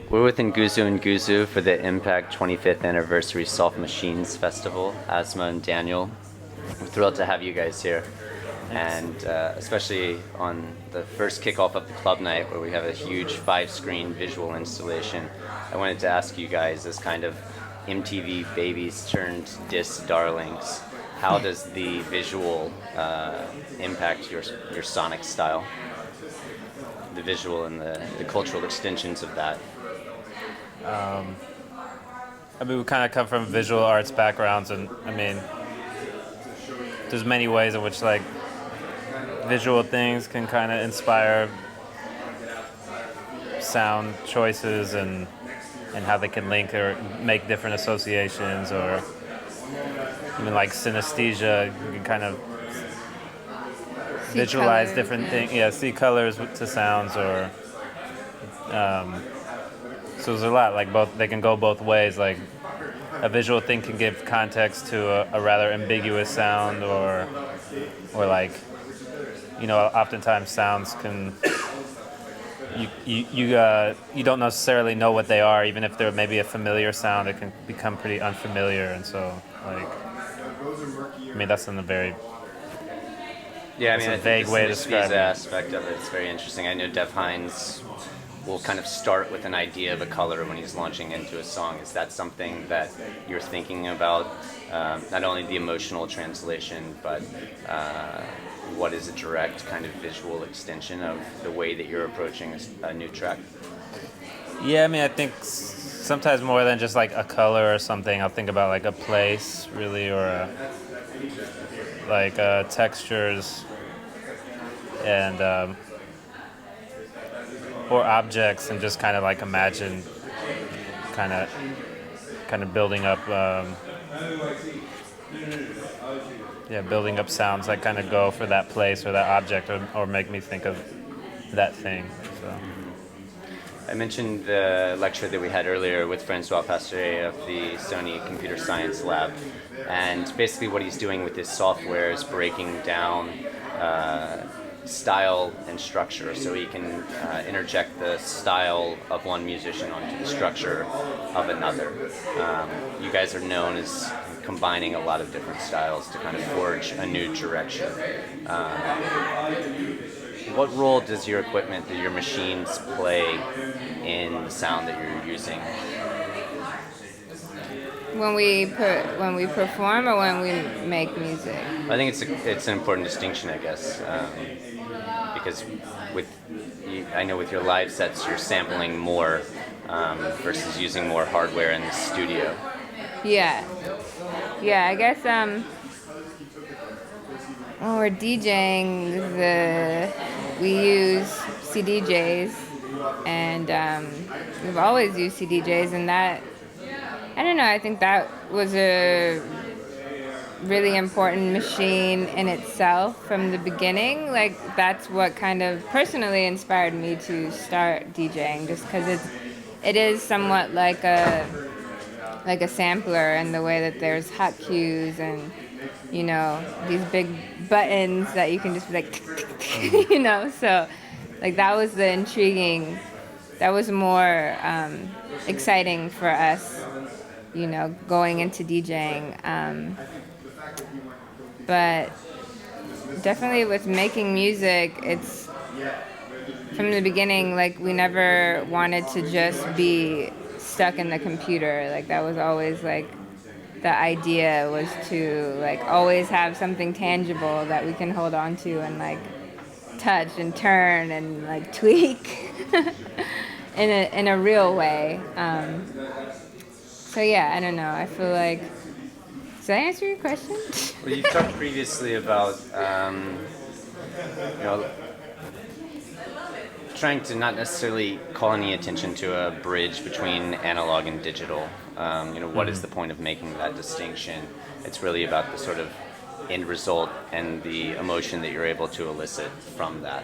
We're with Nguzunguzu for the Impakt 25th Anniversary Soft Machines Festival. Asma and Daniel, we're thrilled to have you guys here. And especially on the first kickoff of the club night where we have a huge 5-screen visual installation, I wanted to ask you guys, as kind of MTV babies turned disc darlings, how does the visual impact your sonic style? The visual and the cultural extensions of that. I mean, we kind of come from visual arts backgrounds, and I mean, there's many ways in which like visual things can kind of inspire sound choices and how they can link or make different associations, or even like synesthesia, you can kind of See visualize colors, different yeah. things, see colors to sounds, or so there's a lot, like both, they can go both ways. Like a visual thing can give context to a rather ambiguous sound, or like, oftentimes sounds can, you don't necessarily know what they are, even if they're maybe a familiar sound, it can become pretty unfamiliar. And so like, I mean, that's in a very Yeah, I It's mean, a I think vague the way to describe synesthesia it. aspect of it is very interesting. I know Dev Hynes will kind of start with an idea of a color when he's launching into a song. Is that something that you're thinking about? Not only the emotional translation, but what is a direct kind of visual extension of the way that you're approaching a new track? Yeah, I mean, I think sometimes more than just like a color or something, I'll think about like a place, really, or like textures and or objects, and just kind of like imagine kind of building up building up sounds that kind of go for that place or that object, or make me think of that thing. So. I mentioned the lecture that we had earlier with Francois Pasteur of the Sony Computer Science Lab, and basically what he's doing with his software is breaking down style and structure, so he can interject the style of one musician onto the structure of another. You guys are known as combining a lot of different styles to kind of forge a new direction. What role does your equipment, do your machines play in the sound that you're using? When we perform or when we make music. I think it's an important distinction, I guess, because I know with your live sets you're sampling more versus using more hardware in the studio. Yeah. I guess when we're DJing, we use CDJs, and we've always used CDJs, and that, I don't know, I think that was a really important machine in itself from the beginning. Like, that's what kind of personally inspired me to start DJing, just because it is somewhat like a sampler in the way that there's hot cues and these big buttons that you can just be like so like that was more exciting for us, going into DJing, but definitely with making music, it's from the beginning, like, we never wanted to just be stuck in the computer. Like, that was always like the idea, was to like always have something tangible that we can hold on to and like touch and turn and like tweak in a real way. So yeah, I don't know. I feel like, did I answer your question? Well, you talked previously about trying to not necessarily call any attention to a bridge between analog and digital. What is the point of making that distinction? It's really about the sort of end result and the emotion that you're able to elicit from that.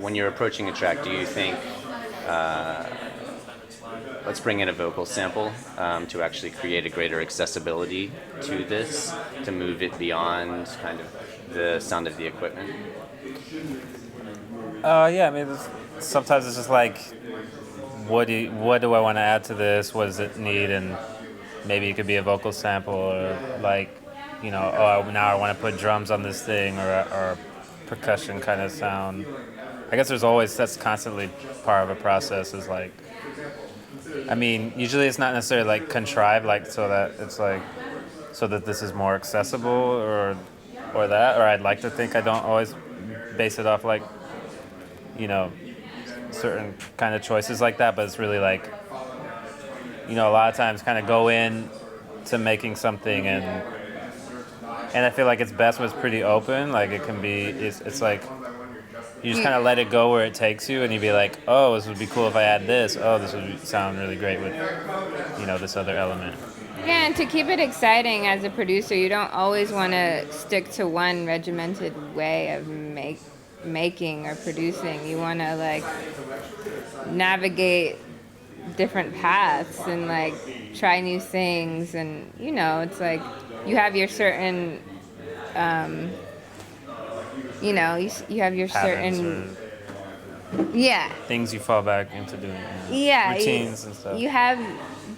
When you're approaching a track, do you think, let's bring in a vocal sample to actually create a greater accessibility to this, to move it beyond kind of the sound of the equipment? Yeah, I mean, sometimes it's just like what do I want to add to this? What does it need? And maybe it could be a vocal sample, or like, oh, now I want to put drums on this thing, or percussion kind of sound. I guess that's constantly part of a process. Is like, I mean, usually it's not necessarily like contrived, like so that it's like so that this is more accessible, or that, or I'd like to think I don't always base it off like, certain kind of choices like that, but it's really like, a lot of times kind of go in to making something, and I feel like it's best when it's pretty open. Like it can be, it's like you just kind of let it go where it takes you, and you'd be like, oh, this would be cool if I add this. Oh, this would sound really great with, this other element. Yeah, and to keep it exciting as a producer, you don't always want to stick to one regimented way of making or producing. You want to like navigate different paths and like try new things, and it's like you have your certain you have your Patterns certain or things you fall back into doing. Routines and stuff. You have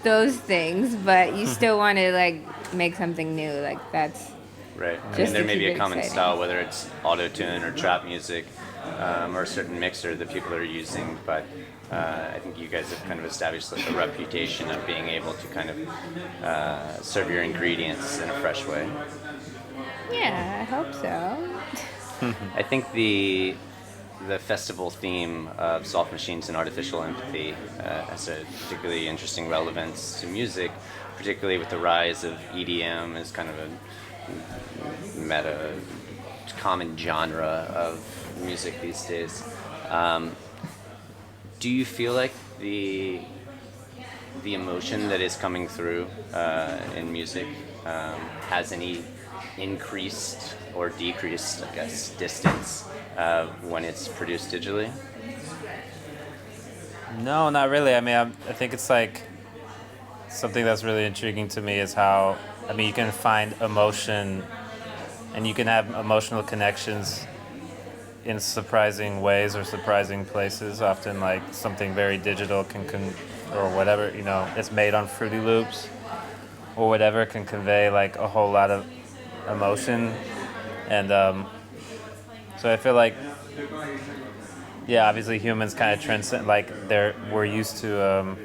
those things, but you still want to like make something new. Like that's Right. I just mean, there to may be keep a it common exciting. style, whether it's auto-tune or trap music, or a certain mixer that people are using, but I think you guys have kind of established like a reputation of being able to kind of serve your ingredients in a fresh way. Yeah, I hope so. I think the festival theme of soft machines and artificial empathy has a particularly interesting relevance to music, particularly with the rise of EDM as kind of a meta common genre of music these days. Do you feel like the emotion that is coming through in music has any increased or decreased, I guess, distance when it's produced digitally? No, not really. I mean, I think it's like something that's really intriguing to me is how, I mean, you can find emotion and you can have emotional connections in surprising ways or surprising places. Often, like something very digital or whatever, it's made on Fruity Loops or whatever, can convey like a whole lot of emotion. And so I feel like, yeah, obviously humans kind of transcend, like we're used to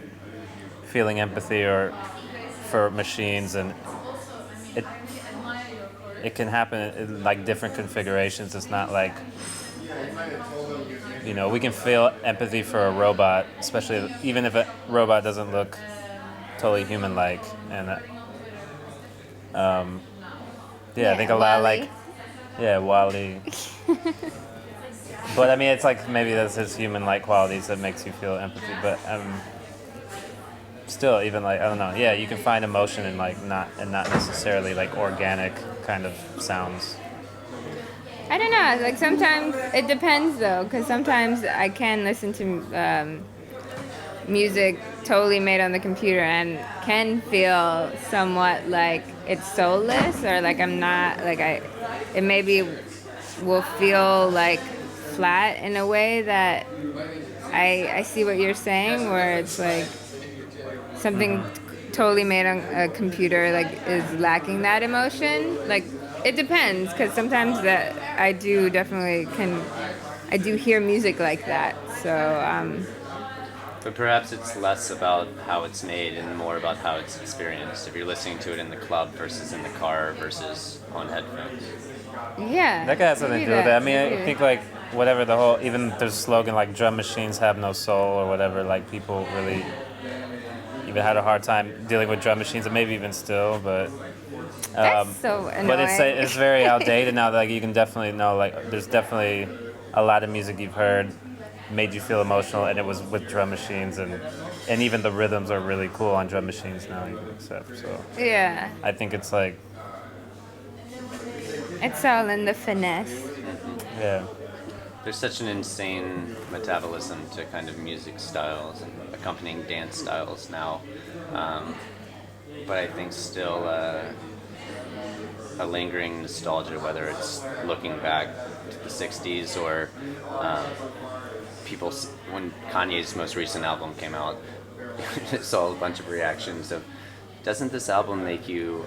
feeling empathy or for machines, and it can happen in like different configurations. It's not like, we can feel empathy for a robot, especially even if a robot doesn't look totally human-like. And I think a lot of like, Wally. But I mean, it's like maybe that's his human-like qualities that makes you feel empathy. But still, even like, I don't know. Yeah, you can find emotion in like not necessarily like organic kind of sounds. I don't know. Like sometimes it depends though, because sometimes I can listen to music totally made on the computer and can feel somewhat like it's soulless, or like I'm not like it maybe will feel like flat in a way that I see what you're saying, where it's like something totally made on a computer like is lacking that emotion. Like it depends, because sometimes that I do hear music like that. So But perhaps it's less about how it's made and more about how it's experienced. If you're listening to it in the club versus in the car versus on headphones. yeah, That has something to do with it. I mean, I think like whatever the whole, even there's a slogan like drum machines have no soul or whatever, like people really even had a hard time dealing with drum machines, and maybe even still, but that's so annoying. but it's very outdated now. Like you can definitely know, like there's definitely a lot of music you've heard made you feel emotional, and it was with drum machines, and even the rhythms are really cool on drum machines now, you can accept. So yeah, I think it's like, it's all in the finesse. yeah. There's such an insane metabolism to kind of music styles and accompanying dance styles now. But I think still a lingering nostalgia, whether it's looking back to the 60s or when Kanye's most recent album came out, I saw a bunch of reactions of, doesn't this album make you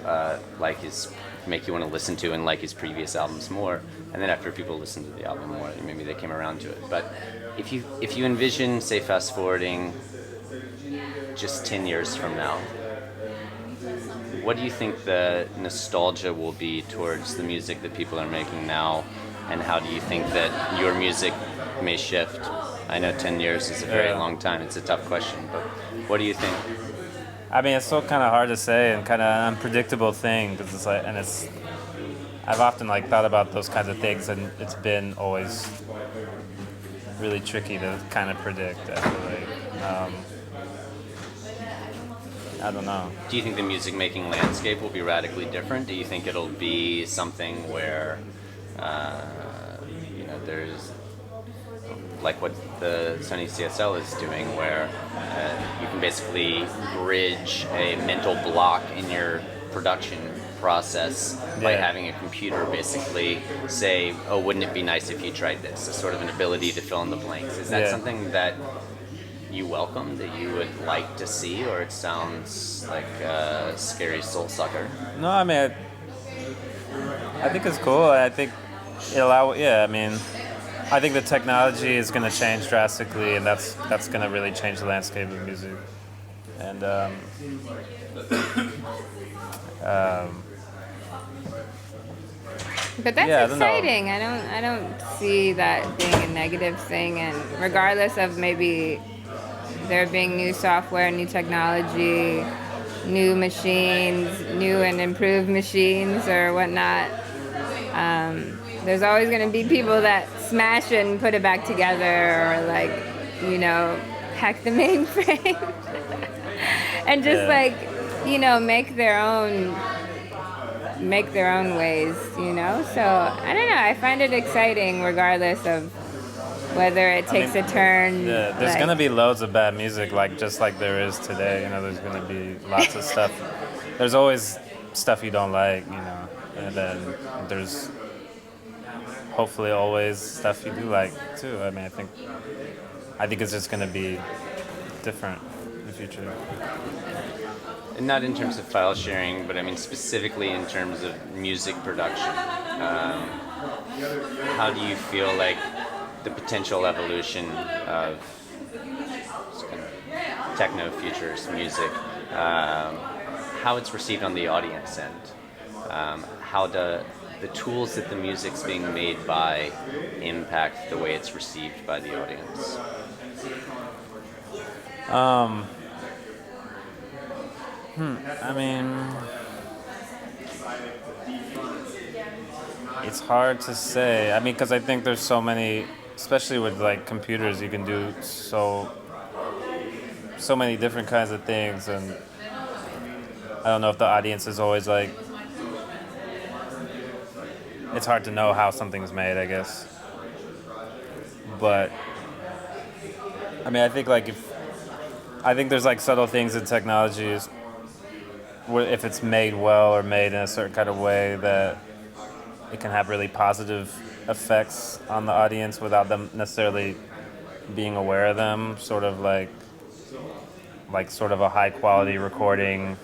make you want to listen to and like his previous albums more? And then after people listened to the album more, maybe they came around to it. But if you envision, say, fast forwarding just 10 years from now, what do you think the nostalgia will be towards the music that people are making now, and how do you think that your music may shift? I know 10 years is a very long time. It's a tough question, but what do you think? I mean, it's still kind of hard to say and kind of an unpredictable thing because it's like, and I've often like thought about those kinds of things, and it's been always really tricky to kind of predict. I feel like. I don't know. Do you think the music making landscape will be radically different? Do you think it'll be something where, there's like what the Sony CSL is doing, where you can basically bridge a mental block in your production process by having a computer basically say, oh, wouldn't it be nice if you tried this? A sort of an ability to fill in the blanks. Is that something that you welcome, that you would like to see, or it sounds like a scary soul sucker? No, I mean, I think it's cool. I think I think the technology is going to change drastically, and that's going to really change the landscape of music. And but that's exciting. I don't see that being a negative thing, and regardless of maybe there being new software, new technology, new machines, new and improved machines or whatnot, there's always going to be people that smash it and put it back together, or like, hack the mainframe and just make their own ways, So I don't know. I find it exciting regardless of whether it takes a turn. Yeah, there's gonna be loads of bad music, just like there is today. There's gonna be lots of stuff. There's always stuff you don't like, and then there's hopefully always stuff you do like too. I mean, I think it's just gonna be different in the future. And not in terms of file sharing, but I mean specifically in terms of music production. How do you feel like the potential evolution of kind of techno futurist music, how it's received on the audience end, how the tools that the music's being made by impact the way it's received by the audience? I mean, it's hard to say. I mean, because I think there's so many, especially with computers, you can do so many different kinds of things, and I don't know if the audience is always it's hard to know how something's made, I guess. But I mean, I think there's subtle things in technologies where if it's made well or made in a certain kind of way, that it can have really positive effects on the audience without them necessarily being aware of them. Sort of like a high quality recording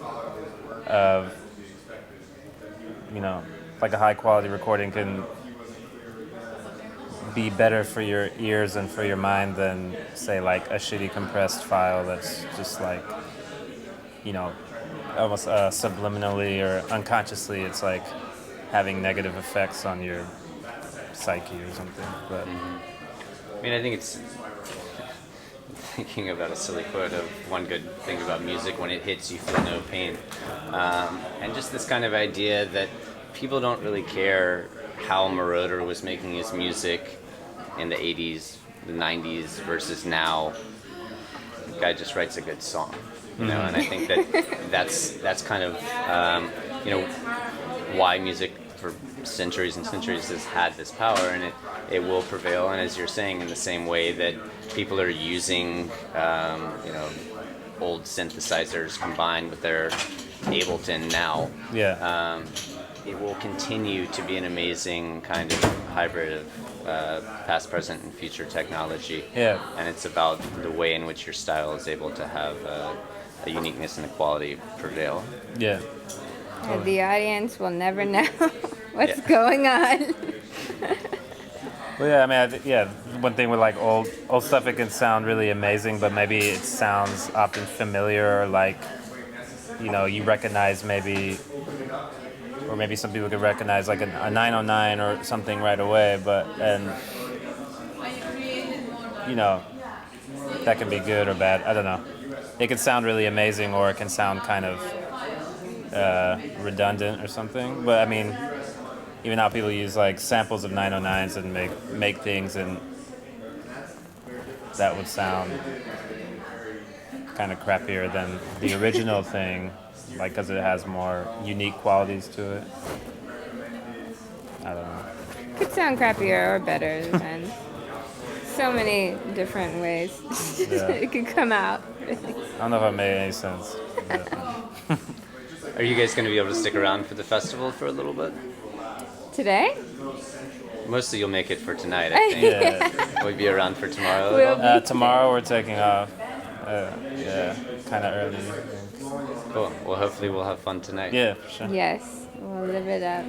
of, a high quality recording can be better for your ears and for your mind than, say, a shitty compressed file that's just almost subliminally or unconsciously, it's having negative effects on your psyche or something. But I mean, I think it's thinking about a silly quote of one good thing about music: when it hits, you feel no pain. And just this kind of idea that people don't really care how Moroder was making his music in the 80s, the 90s versus now. The guy just writes a good song, and I think that's kind of why music for centuries and centuries has had this power, and it will prevail. And as you're saying, in the same way that people are using old synthesizers combined with their Ableton now, it will continue to be an amazing kind of hybrid of past, present, and future technology. Yeah. And it's about the way in which your style is able to have a uniqueness and a quality prevail. Yeah. The audience will never know what's Yeah. going on. Well, yeah, I mean, yeah, one thing with like old stuff, it can sound really amazing, but maybe it sounds often familiar, or like, you know, you recognize maybe, or maybe some people could recognize like a 909 or something right away, and you know, that can be good or bad. I don't know. It can sound really amazing, or it can sound kind of redundant or something. But I mean, even now people use like samples of 909s and make things, and that would sound kind of crappier than the original thing, like because it has more unique qualities to it. I don't know. Could sound crappier or better, depends. So many different ways Yeah. it could come out. I don't know if it made any sense. but- Are you guys going to be able to stick around for the festival for a little bit? Today? Mostly you'll make it for tonight, I think. yeah. Will you be around for tomorrow? We'll at all? be- Tomorrow we're taking off. Yeah, kind of early. I think. Cool. Well, hopefully we'll have fun tonight. Yeah, for sure. Yes, we'll live it up.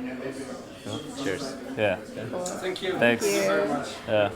Cheers. Yeah. Cool. Thank you. Thanks. Thank you. Yeah.